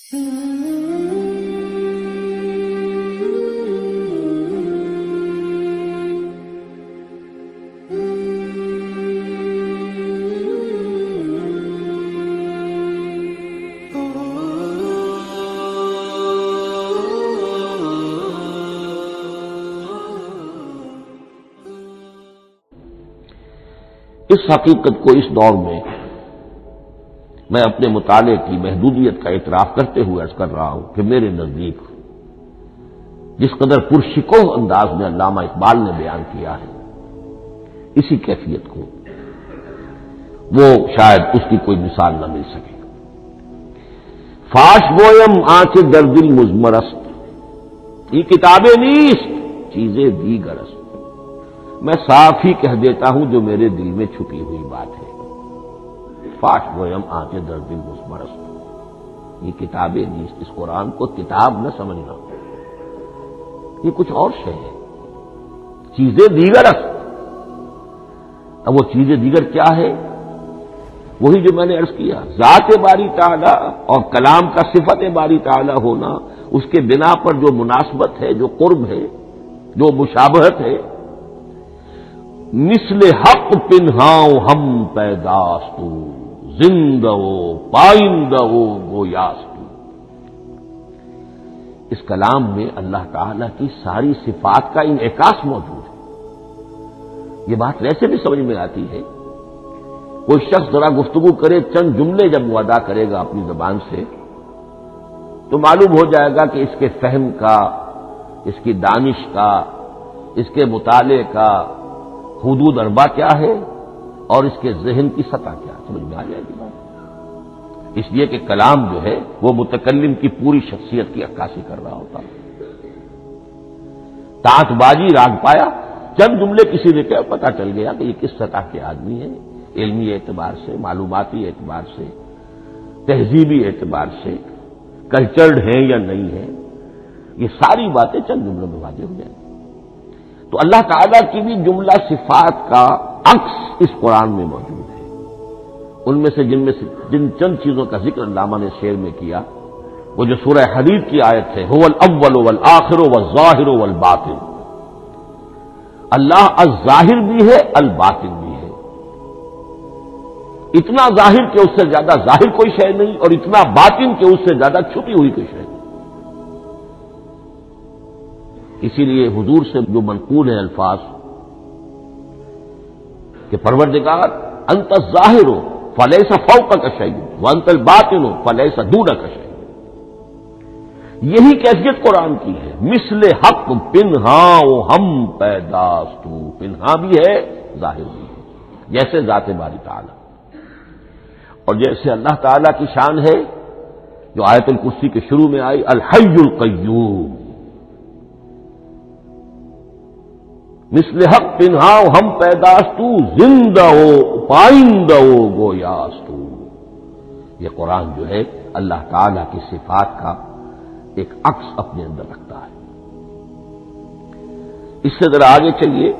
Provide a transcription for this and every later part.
اس حقیقت کو اس دور میں میں اپنے مطالعے کی محدودیت کا اعتراف کرتے ہوئے عرض کر رہا ہوں کہ میرے نزدیک جس قدر پرشکوہ انداز میں علامہ اقبال نے بیان کیا ہے اسی کیفیت کو وہ شاید اس کی کوئی مثال نہ مل سکے. فاش گویم آنچ در دل مزمرست یہ کتابیں نیست چیزیں دیگرست. میں صاف ہی کہہ دیتا ہوں جو میرے دل میں چھپی ہوئی بات ہے. فاش گویم آنچ در دل مزمرست یہ کتابیں نیست. اس قرآن کو کتاب نہ سمجھنا، یہ کچھ اور شے ہے. چیزیں دیگرست. اب وہ چیزیں دیگر کیا ہے؟ وہی جو میں نے عرض کیا، ذات باری تعالی اور کلام کا صفت باری تعالی ہونا، اس کے بنا پر جو مناسبت ہے، جو قرب ہے، جو مشابہت ہے. مثل حق پنہاؤ ہم پیداستو زندہ پائندہ گویاستو. اس کلام میں اللہ تعالی کی ساری صفات کا انعکاس موجود ہے. یہ بات ویسے بھی سمجھ میں آتی ہے. کوئی شخص ذرا گفتگو کرے، چند جملے جب وہ ادا کرے گا اپنی زبان سے تو معلوم ہو جائے گا کہ اس کے فہم کا، اس کی دانش کا، اس کے مطالعے کا حدود اربع کیا ہے اور اس کے ذہن کی سطح کیا. سمجھ میں آ جائے گی بات. اس لیے کہ کلام جو ہے وہ متکلم کی پوری شخصیت کی عکاسی کر رہا ہوتا. تانت بازی راگ پایا، چند جملے کسی نے کہا، پتہ چل گیا کہ یہ کس سطح کے آدمی ہیں، علمی اعتبار سے، معلوماتی اعتبار سے، تہذیبی اعتبار سے، کلچرڈ ہیں یا نہیں ہیں. یہ ساری باتیں چند جملوں میں واضح ہو جائیں. تو اللہ تعالیٰ کی بھی جملہ صفات کا عکس اس قرآن میں موجود ہے. ان میں سے جن چند چیزوں کا ذکر علامہ نے شعر میں کیا، وہ جو سورہ حدید کی آیت ہے، هو الاول والآخر والظاہر والباطن. اللہ الظاہر بھی ہے، الباطن بھی ہے. اتنا ظاہر کہ اس سے زیادہ ظاہر کوئی شے نہیں، اور اتنا باطن کہ اس سے زیادہ چھپی ہوئی کوئی شے نہیں. اسی لیے حضور سے جو منقول ہیں الفاظ کہ پروردگار انت الظاہر فلیس فوقک شیء وانت الباطن فلیس دونک شیء. یہی کیفیت قرآن کی ہے. مثل حق پنہاؤ ہم پیداستو. پنہا بھی ہے، ظاہر بھی ہے، جیسے ذات باری تعالی. اور جیسے اللہ تعالی کی شان ہے جو آیت الکرسی کے شروع میں آئی، الحی القیوم. مثل حق پنہاؤ ہم پیداستو زندہ ہو پائندہ ہو گویاستو. یہ قرآن جو ہے اللہ تعالی کی صفات کا ایک عکس اپنے اندر رکھتا ہے. اس سے ذرا آگے چلیے.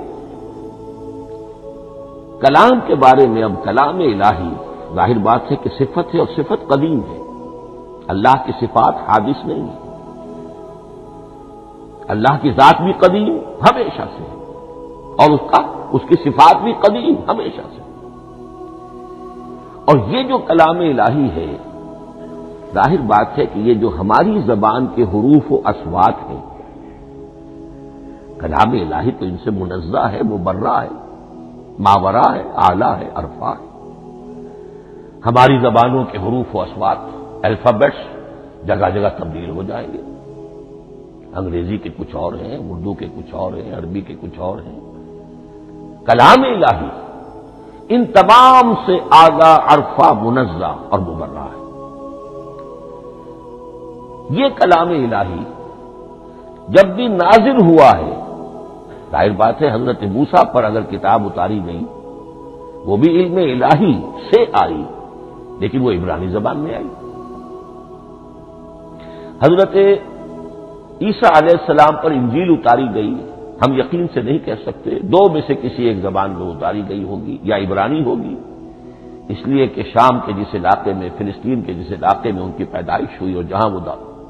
کلام کے بارے میں اب کلام الہی ظاہر بات ہے کہ صفت ہے، اور صفت قدیم ہے. اللہ کی صفات حادث نہیں ہے. اللہ کی ذات بھی قدیم ہمیشہ سے ہے، اور اس کی صفات بھی قدیم ہمیشہ سے. اور یہ جو کلام الہی ہے، ظاہر بات ہے کہ یہ جو ہماری زبان کے حروف و اصوات ہیں، کلام الہی تو ان سے منزہ ہے، مبرہ ہے، ماورا ہے، اعلیٰ ہے، ارفع ہے. ہماری زبانوں کے حروف و اصوات، الفابیٹس جگہ جگہ تبدیل ہو جائیں گے. انگریزی کے کچھ اور ہیں، اردو کے کچھ اور ہیں، عربی کے کچھ اور ہیں. کلام الہی ان تمام سے آگاہ، عرفہ، منزہ اور مبرہ ہے. یہ کلام الہی جب بھی نازل ہوا ہے، ظاہر بات ہے حضرت موسیٰ پر اگر کتاب اتاری گئی وہ بھی علم الہی سے آئی، لیکن وہ عبرانی زبان میں آئی. حضرت عیسیٰ علیہ السلام پر انجیل اتاری گئی، ہم یقین سے نہیں کہہ سکتے، دو میں سے کسی ایک زبان میں اتاری گئی ہوگی، یا عبرانی ہوگی اس لیے کہ شام کے جس علاقے میں، فلسطین کے جس علاقے میں ان کی پیدائش ہوئی اور جہاں وہ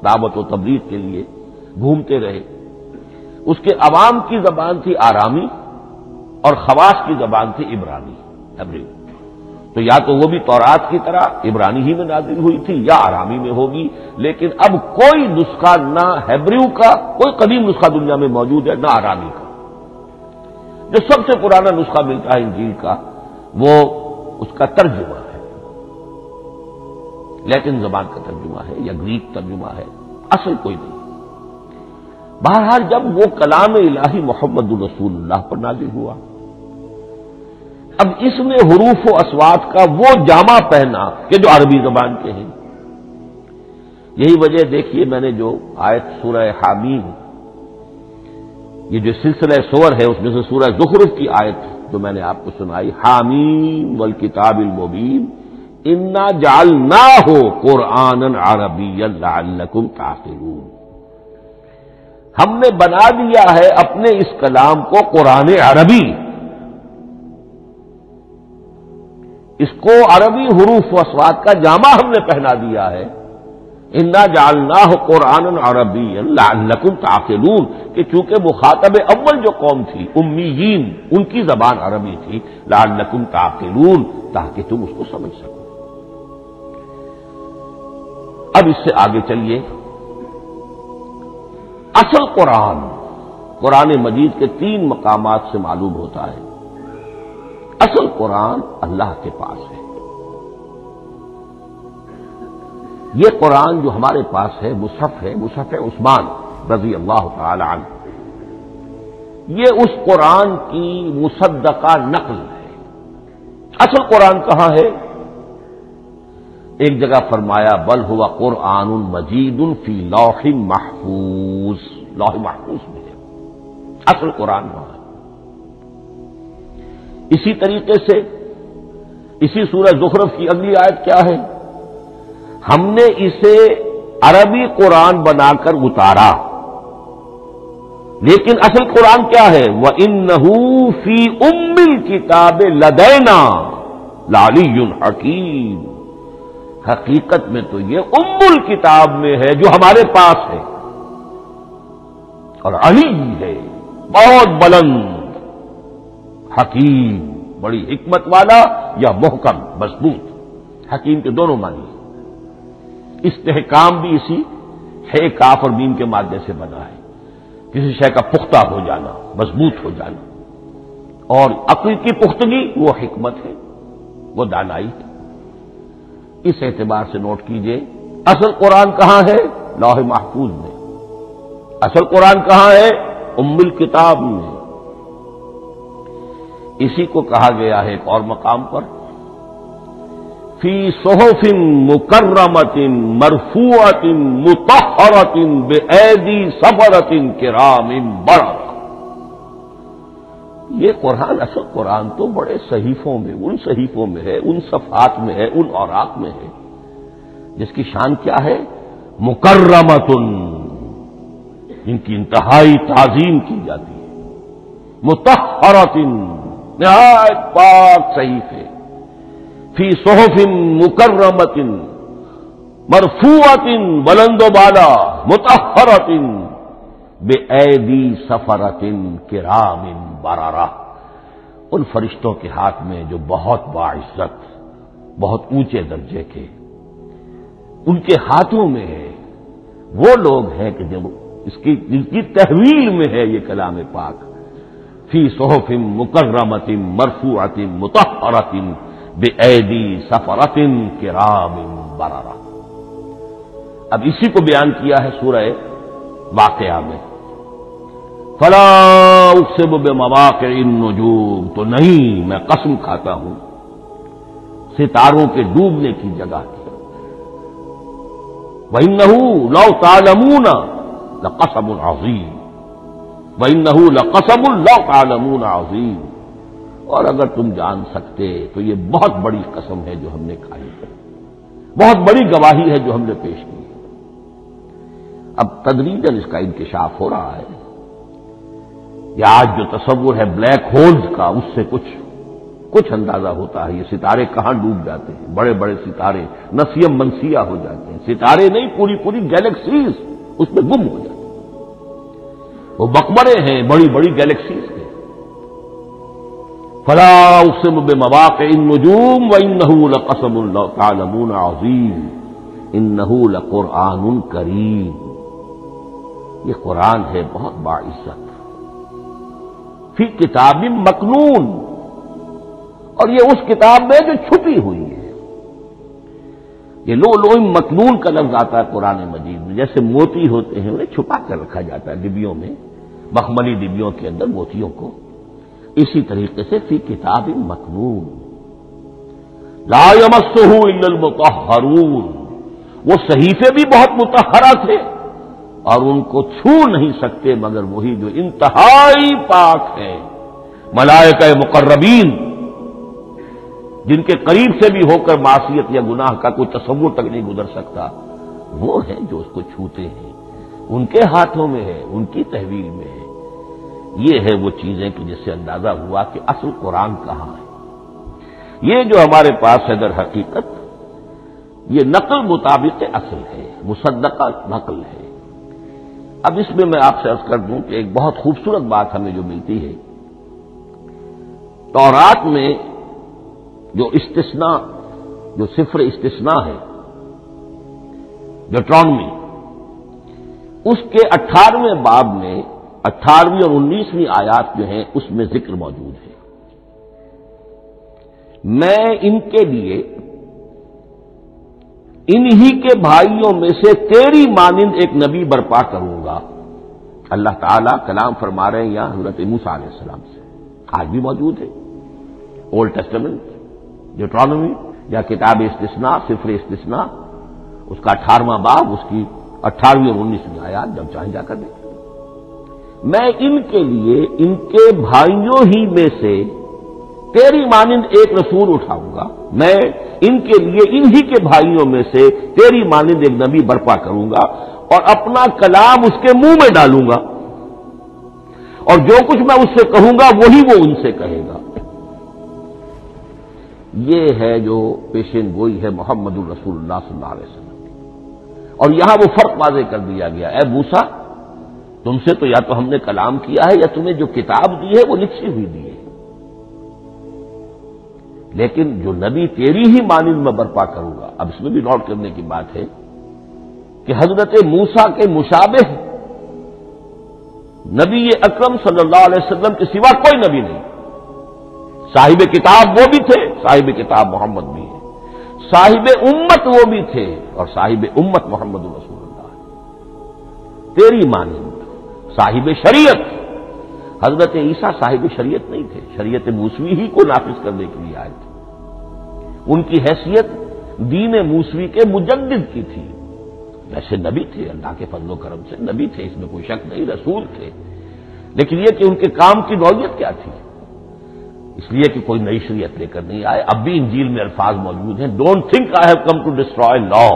دعوت و تبلیغ کے لیے گھومتے رہے، اس کے عوام کی زبان تھی آرامی اور خواص کی زبان تھی عبرانی، ہیبریو۔ تو یا تو وہ بھی تورات کی طرح عبرانی ہی میں نازل ہوئی تھی یا آرامی میں ہوگی، لیکن اب کوئی نسخہ نہ ہیبریو کا، کوئی قدیم نسخہ دنیا میں موجود ہے، نہ آرامی کا۔ جو سب سے پرانا نسخہ ملتا ہے انجیل کا، وہ اس کا ترجمہ ہے، لیٹن زبان کا ترجمہ ہے یا گریک ترجمہ ہے، اصل کوئی نہیں۔ بہرحال جب وہ کلام الہی محمد الرسول اللہ پر نازل ہوا، اب اس نے حروف و اصوات کا وہ جامہ پہنا کہ جو عربی زبان کے ہیں۔ یہی وجہ دیکھیے، میں نے جو آیت سورہ حامیم، یہ جو سلسلہ سور ہے اس میں سے سورہ زخرف کی آیت جو میں نے آپ کو سنائی، حامیم والکتاب المبین انا جعلناہ قرآنا عربیا لعلکم تعقلون، ہم نے بنا دیا ہے اپنے اس کلام کو قرآن عربی، اس کو عربی حروف و اصوات کا جامہ ہم نے پہنا دیا ہے۔ انا جعلناہ قرآنا عربیا لعلکم تعقلون، کہ چونکہ مخاطب اول جو قوم تھی امیین، ان کی زبان عربی تھی، لعلکم تعقلون، تاکہ تم اس کو سمجھ سکو۔ اب اس سے آگے چلیے، اصل قرآن مجید کے 3 مقامات سے معلوم ہوتا ہے، اصل قرآن اللہ کے پاس ہے۔ یہ قرآن جو ہمارے پاس ہے، مصحف عثمان رضی اللہ تعالی عنہ، یہ اس قرآن کی مصدقہ نقل ہے۔ اصل قرآن کہاں ہے؟ ایک جگہ فرمایا بل ہوا قرآن مجید فی لوح محفوظ، لوح محفوظ میں ہے اصل قرآن وہاں ہے۔ اسی طریقے سے اسی سورہ زخرف کی اگلی آیت کیا ہے؟ ہم نے اسے عربی قرآن بنا کر اتارا، لیکن اصل قرآن کیا ہے؟ وَإِنَّهُ فِي أُمِّ الْكِتَابِ لَدَيْنَا لَعَلِيٌّ حَكِيمٌ، حقیقت میں تو یہ ام الکتاب میں ہے جو ہمارے پاس ہے، اور علی ہے، بہت بلند، حکیم، بڑی حکمت والا، یا محکم مضبوط۔ حکیم کے دونوں معنی ہیں۔ استحکام بھی اسی ہے کاف اور میم کے مادے سے بنا ہے، کسی شے کا پختہ ہو جانا، مضبوط ہو جانا، اور عقل کی پختگی وہ حکمت ہے، وہ دانائی ہے۔ اس اعتبار سے نوٹ کیجئے، اصل قرآن کہاں ہے؟ لوح محفوظ میں۔ اصل قرآن کہاں ہے؟ ام الکتاب میں۔ اسی کو کہا گیا ہے ایک اور مقام پر، فی صحف مکرمۃ مرفوعۃ مطہرۃ بأیدی سفرۃ کرام بررہ۔ یہ قرآن، اصل قرآن تو بڑے صحیفوں میں، ان صحیفوں میں ہے، ان صفحات میں ہے، ان اوراق میں ہے، جس کی شان کیا ہے؟ مکرمۃ، جن کی انتہائی تعظیم کی جاتی ہے، مطہرۃ، نہایت پاک صحیفے، فی صحف مکرمۃ مرفوعۃ، بلند و بالا، مطہرۃ بِأَیْدِی سَفَرَةٍ کِرَامٍ بَرَرَةٍ، ان فرشتوں کے ہاتھ میں جو بہت باعزت، بہت اونچے درجے کے، ان کے ہاتھوں میں ہے۔ وہ لوگ ہیں کہ جب جن کی تحویل میں ہے یہ کلام پاک، فی صحف مکرمۃ مرفوعۃ مطہرۃ بِأَیْدِی سَفَرَةٍ کِرَامٍ بَرَرَةٍ۔ اب اسی کو بیان کیا ہے سورہ واقعہ میں، فلا اقسم بمواقع النجوم، تو نہیں، میں قسم کھاتا ہوں ستاروں کے ڈوبنے کی جگہ کی۔ وَإِنَّهُ لَوْ تَعْلَمُونَ لَقَسَمٌ عَظِيمٌ، وَإِنَّهُ لَقَسَمٌ لَوْ تَعْلَمُونَ عَظِيمٌ، اور اگر تم جان سکتے تو یہ بہت بڑی قسم ہے جو ہم نے کھائی ہے، بہت بڑی گواہی ہے جو ہم نے پیش کی۔ اب تدریجاً اس کا انکشاف ہو رہا ہے۔ یہ آج جو تصور ہے بلیک ہولز کا، اس سے کچھ کچھ اندازہ ہوتا ہے یہ ستارے کہاں ڈوب جاتے ہیں، بڑے بڑے ستارے نسیم منسیہ ہو جاتے ہیں، ستارے نہیں پوری پوری گیلیکسیز اس میں گم ہو جاتے ہیں، وہ مقبرے ہیں بڑی بڑی گیلیکسیز کے۔ فلا اقسم بمواقع النجوم وانه لقسم لو تعلمون عظیم انه لقرآن کریم، یہ قرآن ہے بہت باعزت، فی کتاب مکنون، اور یہ اس کتاب میں جو چھپی ہوئی ہے۔ یہ لوح مکنون کا لفظ آتا ہے قرآن مجید میں، جیسے موتی ہوتے ہیں انہیں چھپا کر رکھا جاتا ہے ڈبیوں میں، مخملی ڈبیوں کے اندر موتیوں کو، اسی طریقے سے فی کتاب مکنون لا یمسہ الا المطہرون، وہ صحیفے بھی بہت مطہرہ تھے اور ان کو چھو نہیں سکتے مگر وہی جو انتہائی پاک ہے، ملائکہ مقربین، جن کے قریب سے بھی ہو کر معصیت یا گناہ کا کوئی تصور تک نہیں گزر سکتا، وہ ہیں جو اس کو چھوتے ہیں، ان کے ہاتھوں میں ہے، ان کی تحویل میں ہے۔ یہ ہے وہ چیزیں کہ جس سے اندازہ ہوا کہ اصل قرآن کہاں ہے۔ یہ جو ہمارے پاس ہے در حقیقت یہ نقل مطابق اصل ہے، مصدقہ نقل ہے۔ اب اس میں آپ سے عرض کر دوں کہ ایک بہت خوبصورت بات ہمیں جو ملتی ہے، تورات میں جو استثناء، جو صفر استثناء ہے ڈیوٹرانومی، اس کے 18ویں باب میں 18ویں اور 19ویں آیات جو ہیں اس میں ذکر موجود ہے، میں ان کے لیے انہی کے بھائیوں میں سے تیری مانند ایک نبی برپا کروں گا۔ اللہ تعالیٰ کلام فرما رہے ہیں یہاں حضرت موسیٰ علیہ السلام سے، آج بھی موجود ہے اولڈ ٹیسٹمنٹ ڈیوٹرانومی یا کتاب استثناء، صفر استثناء، اس کا 18واں باب، اس کی 18ویں اور 19ویں آیات جب چاہیں جا کر دیکھیں۔ میں ان کے لیے ان کے بھائیوں ہی میں سے تیری مانند ایک رسول اٹھاؤں گا، میں ان کے لیے انہی کے بھائیوں میں سے تیری مانند ایک نبی برپا کروں گا اور اپنا کلام اس کے منہ میں ڈالوں گا، اور جو کچھ میں اس سے کہوں گا وہی وہ ان سے کہے گا۔ یہ ہے جو پیشین گوئی ہے محمد الرسول اللہ صلی اللہ علیہ وسلم کی، اور یہاں وہ فرق واضح کر دیا گیا، اے موسیٰ تم سے تو یا تو ہم نے کلام کیا ہے یا تمہیں جو کتاب دی ہے وہ لکھی ہوئی دی ہے، لیکن جو نبی تیری ہی مانند میں برپا کروں گا۔ اب اس میں بھی نوٹ کرنے کی بات ہے کہ حضرت موسیٰ کے مشابہ نبی اکرم صلی اللہ علیہ وسلم کے سوا کوئی نبی نہیں، صاحب کتاب وہ بھی تھے، صاحب کتاب محمد بھی ہے، صاحب امت وہ بھی تھے اور صاحب امت محمد رسول اللہ ہے، تیری مانند صاحب شریعت۔ حضرت عیسیٰ صاحب شریعت نہیں تھے، شریعت موسوی ہی کو نافذ کرنے کے لیے آئے تھے، ان کی حیثیت دین موسوی کے مجدد کی تھی، ویسے نبی تھے، اللہ کے فضل و کرم سے نبی تھے، اس میں کوئی شک نہیں، رسول تھے، لیکن یہ کہ ان کے کام کی نوعیت کیا تھی، اس لیے کہ کوئی نئی شریعت لے کر نہیں آئے۔ اب بھی انجیل میں الفاظ موجود ہیں، don't think I have come to destroy law,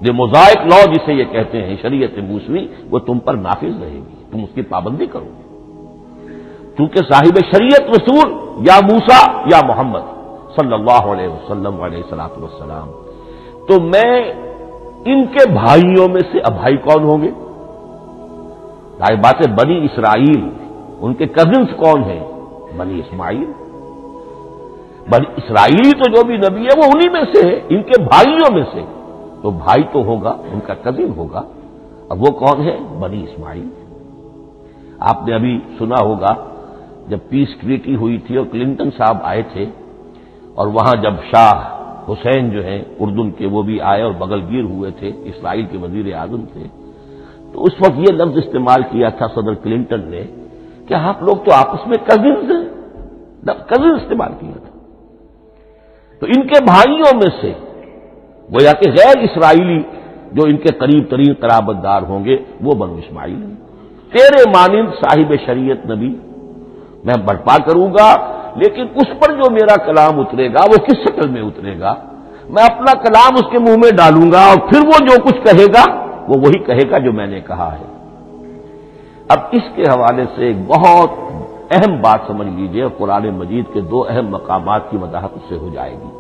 جو موزائک لا جسے یہ کہتے ہیں شریعت موسوی، وہ تم پر نافذ رہے گی، تم اس کی پابندی کرو گے، کیونکہ صاحب شریعت رسول یا موسیٰ یا محمد صلی اللہ علیہ وسلم علیہ الصلوۃ والسلام، تو میں ان کے بھائیوں میں سے، اب بھائی کون ہوں گے؟ ظاہر بات ہے بنی اسرائیل، ان کے کزنز کون ہیں؟ بنی اسماعیل، بنی اسرائیلی تو جو بھی نبی ہے وہ انہی میں سے ہے، ان کے بھائیوں میں سے، تو بھائی تو ہوگا، ان کا کزن ہوگا، اب وہ کون ہے؟ بنی اسماعیل۔ آپ نے ابھی سنا ہوگا جب پیس ٹریٹی ہوئی تھی اور کلنٹن صاحب آئے تھے، اور وہاں جب شاہ حسین جو ہیں اردن کے وہ بھی آئے اور بغل گیر ہوئے تھے، اسرائیل کے وزیر اعظم تھے، تو اس وقت یہ لفظ استعمال کیا تھا صدر کلنٹن نے کہ آپ لوگ تو آپس میں کزنز ہیں، کزن استعمال کیا تھا۔ تو ان کے بھائیوں میں سے گویا کہ غیر اسرائیلی جو ان کے قریب ترین قرابت دار ہوں گے وہ بنو اسماعیل ہیں۔ تیرے مانند صاحب شریعت نبی میں برپا کروں گا، لیکن اس پر جو میرا کلام اترے گا وہ کس شکل میں اترے گا؟ میں اپنا کلام اس کے منہ میں ڈالوں گا اور پھر وہ جو کچھ کہے گا وہ وہی کہے گا جو میں نے کہا ہے۔ اب اس کے حوالے سے ایک بہت اہم بات سمجھ لیجئے، قرآن مجید کے دو اہم مقامات کی وضاحت اس سے ہو جائے گی۔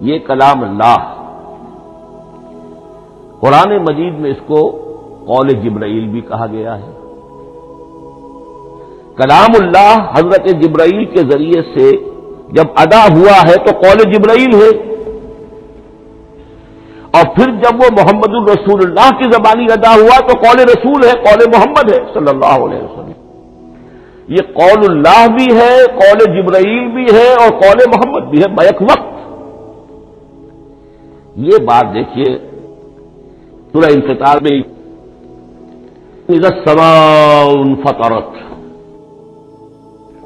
یہ کلام اللہ، قرآن مجید میں اس کو قول جبرائیل بھی کہا گیا ہے۔ کلام اللہ حضرت جبرائیل کے ذریعے سے جب ادا ہوا ہے تو قول جبرائیل ہے، اور پھر جب وہ محمد الرسول اللہ کی زبانی ادا ہوا تو قول رسول ہے، قول محمد ہے صلی اللہ علیہ وسلم۔ یہ قول اللہ بھی ہے، قول جبرائیل بھی ہے، اور قول محمد بھی ہے بیک وقت۔ یہ بات دیکھیے سورہ انفطار میں اذا السماء انفطرت،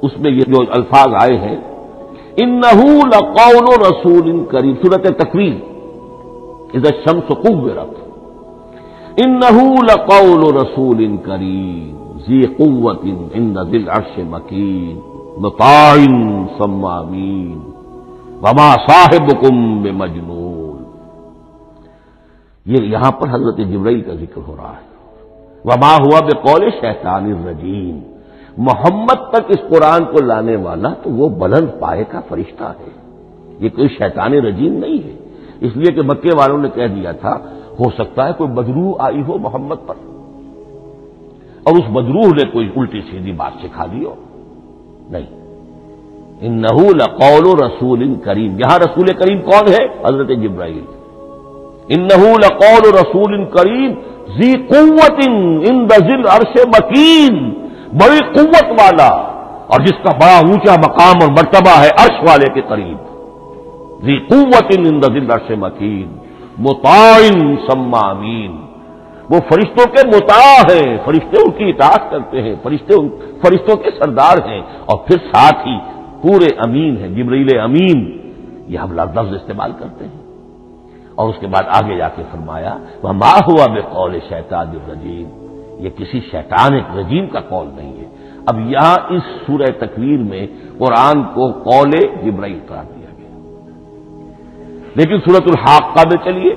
اس میں یہ جو الفاظ آئے ہیں انہ لقول رسول کریم، سورۃ تکویر اذا الشمس كورت، انہ لقول رسول کریم ذی قوت عند ذی العرش مکین مطاع ثم امین وما صاحبکم بمجنون۔ یہ یہاں پر حضرت جبرائیل کا ذکر ہو رہا ہے۔ وما ہوا بقول شیطان الرجیم، محمد تک اس قرآن کو لانے والا تو وہ بلند پائے کا فرشتہ ہے، یہ کوئی شیطان رجیم نہیں ہے۔ اس لیے کہ مکے والوں نے کہہ دیا تھا ہو سکتا ہے کوئی بدروح آئی ہو محمد پر، اور اس بدروح نے کوئی الٹی سیدھی بات سکھا دی ہو، نہیں۔ انہ لقول رسول کریم، یہاں رسول کریم کون ہے؟ حضرت جبرائیل۔ انہ لقول رسول کریم ذی قوت عند ذی العرش مکین، بڑی قوت والا اور جس کا بڑا اونچا مقام اور مرتبہ ہے عرش والے کے قریب، ذی قوت عند ذی العرش مکین مطاع ثم امین، وہ فرشتوں کے مطاع ہیں، فرشتے ان کی اطاعت کرتے ہیں، فرشتوں کے سردار ہیں، اور پھر ساتھ ہی پورے امین ہیں، جبرائیل امین، یہ ہم لفظ استعمال کرتے ہیں۔ اور اس کے بعد آگے جا کے فرمایا وما ہوا بقول شیطان الرجیم، یہ کسی شیطان رجیم کا قول نہیں ہے۔ اب یہاں اس سورہ تکویر میں قرآن کو قول جبرائیل قرار دیا گیا، لیکن سورۃ الحاقہ میں چلیے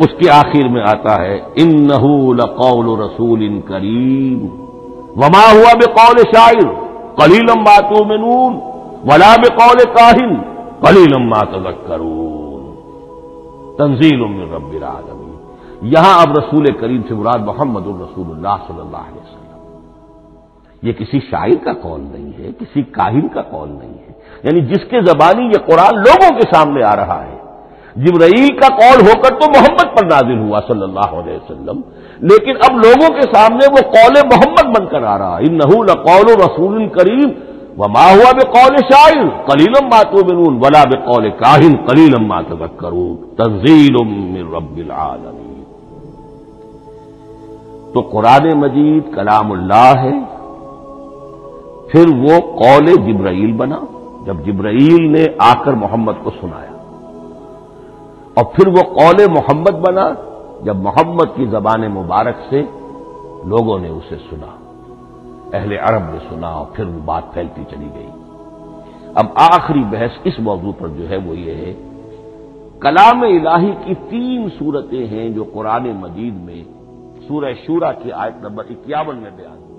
اس کے آخر میں آتا ہے انہ لقول رسول کریم وما ہوا بقول شاعر قلیلا ما تؤمنون ولا بقول کاہن قلیلا ما تذکرون تنزیل من رب العالمین۔ یہاں اب رسول کریم سے مراد محمد الرسول اللہ صلی اللہ علیہ وسلم، یہ کسی شاعر کا قول نہیں ہے، کسی کاہن کا قول نہیں ہے، یعنی جس کے زبانی یہ قرآن لوگوں کے سامنے آ رہا ہے۔ جبرائیل کا قول ہو کر تو محمد پر نازل ہوا صلی اللہ علیہ وسلم، لیکن اب لوگوں کے سامنے وہ قول محمد بن کر آ رہا ہے۔ انہ لقول رسول کریم وما ہوا بقول شاعر قلیلا ما تؤمنون ولا بقول کاہن قلیلا ما تذکرون تنزیل من رب العالمین۔ تو قرآن مجید کلام اللہ ہے، پھر وہ قول جبرائیل بنا جب جبرائیل نے آ کر محمد کو سنایا، اور پھر وہ قول محمد بنا جب محمد کی زبان مبارک سے لوگوں نے اسے سنا، اہل عرب نے سنا، اور پھر وہ بات پھیلتی چلی گئی۔ اب آخری بحث اس موضوع پر جو ہے وہ یہ ہے، کلام الہی کی 3 صورتیں ہیں جو قرآن مجید میں سورہ شورى کی آیت نمبر 51 میں بیان ہوئی۔